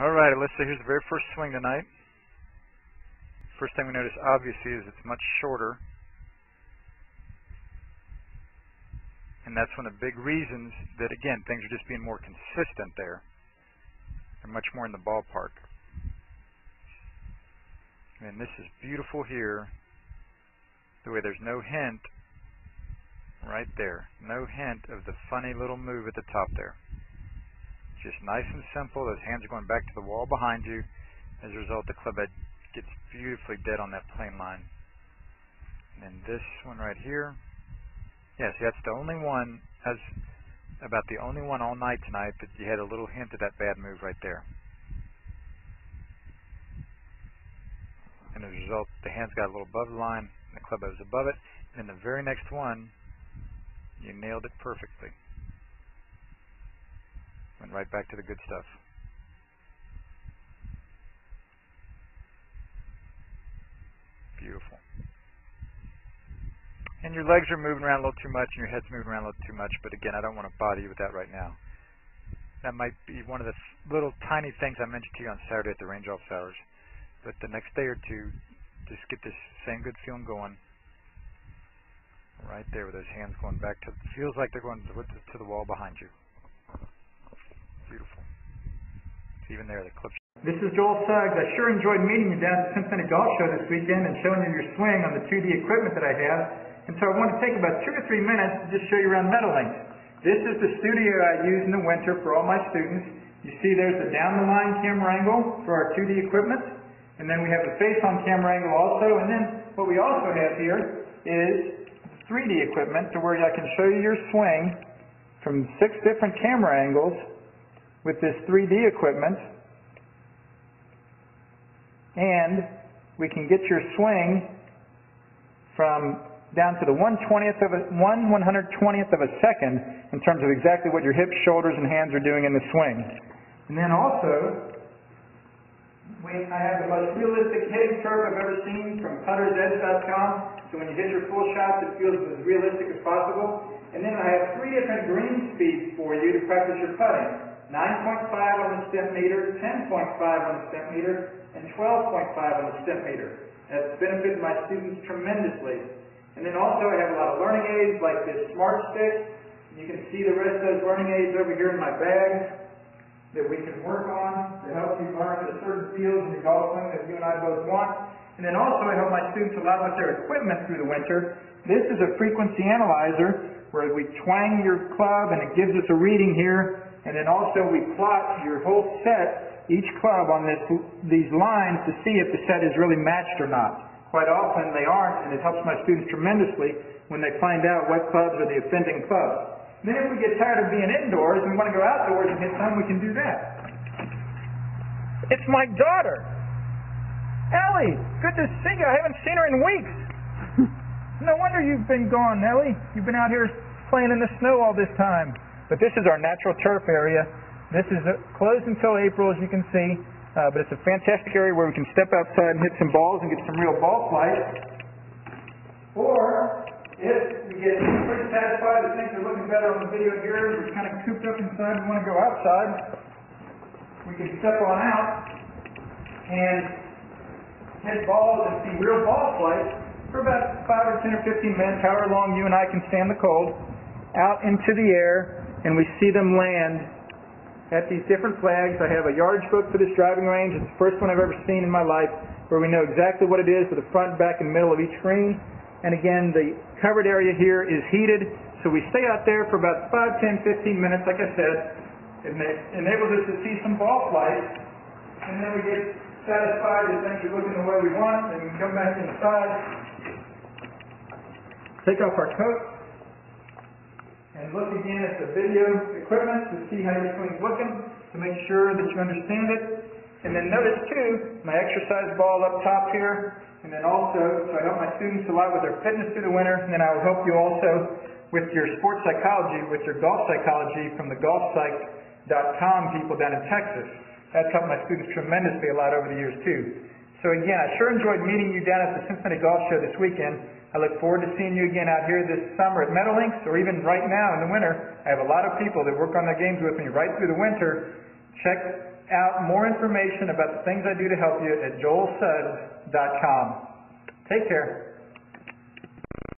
Alright, let's say here's the very first swing tonight. First thing we notice obviously is it's much shorter. And that's one of the big reasons that, again, things are just being more consistent there. They're much more in the ballpark. And this is beautiful here, the way there's no hint right there. No hint of the funny little move at the top there. Just nice and simple. Those hands are going back to the wall behind you. As a result, the club head gets beautifully dead on that plane line. And then this one right here. Yeah, see, that's the only one, that's about the only one all night tonight that you had a little hint of that bad move right there. And as a result, the hands got a little above the line, and the club head was above it. And then the very next one, you nailed it perfectly. Went right back to the good stuff. Beautiful. And your legs are moving around a little too much, and your head's moving around a little too much, but again, I don't want to bother you with that right now. That might be one of the little tiny things I mentioned to you on Saturday at the range office hours. But the next day or two, just get this same good feeling going. Right there with those hands going back to, feels like they're going to the wall behind you. Beautiful. It's even there, the clip. This is Joel Suggs. I sure enjoyed meeting you down at the Cincinnati Golf Show this weekend and showing you your swing on the 2D equipment that I have. And so I want to take about 2 or 3 minutes to just show you around Meadowlinks. This is the studio I use in the winter for all my students. You see there's the down-the-line camera angle for our 2D equipment. And then we have the face-on camera angle also. And then what we also have here is 3D equipment to where I can show you your swing from 6 different camera angles with this 3D equipment. And we can get your swing from down to the 1/120th of a second in terms of exactly what your hips, shoulders, and hands are doing in the swing. And then also, I have the most realistic hitting curve I've ever seen from puttersedge.com. So when you hit your full shots, it feels as realistic as possible. And then I have 3 different green speeds for you to practice your putting. 9.5 on the step meter, 10.5 on the step meter, and 12.5 on the step meter. That's benefited my students tremendously. And then also I have a lot of learning aids like this Smart Stick. You can see the rest of those learning aids over here in my bag that we can work on to help you learn the certain fields in your golf swing that you and I both want. And then also I help my students a lot with their equipment through the winter. This is a frequency analyzer where we twang your club and it gives us a reading here. And then also we plot your whole set, each club on these lines to see if the set is really matched or not. Quite often they aren't, and it helps my students tremendously when they find out what clubs are the offending clubs. Then if we get tired of being indoors and we want to go outdoors and hit some, we can do that. It's my daughter, Ellie. Good to see you. I haven't seen her in weeks. No wonder you've been gone, Ellie. You've been out here playing in the snow all this time. But this is our natural turf area. This is closed until April, as you can see. But it's a fantastic area where we can step outside and hit some balls and get some real ball flight. Or, if we get pretty satisfied that things are looking better on the video here, we're kind of cooped up inside and want to go outside, we can step on out and hit balls and see real ball flight for about 5 or 10 or 15 minutes, however long you and I can stand the cold, out into the air, and we see them land at these different flags. I have a yardage book for this driving range. It's the first one I've ever seen in my life where we know exactly what it is for the front, back, and middle of each green. And again, the covered area here is heated, so we stay out there for about 5, 10, 15 minutes, like I said. It enables us to see some ball flight, and then we get satisfied that things are looking the way we want, and we come back inside, take off our coat, and look again at the video equipment to see how your swing's looking, to make sure that you understand it. And then notice too, my exercise ball up top here, and then also, so I help my students a lot with their fitness through the winter, and then I will help you also with your sports psychology, with your golf psychology from the golfpsych.com people down in Texas. That's helped my students tremendously a lot over the years too. So again, I sure enjoyed meeting you down at the Cincinnati Golf Show this weekend. I look forward to seeing you again out here this summer at Meadowlinks, or even right now in the winter. I have a lot of people that work on their games with me right through the winter. Check out more information about the things I do to help you at joelsuggs.com. Take care.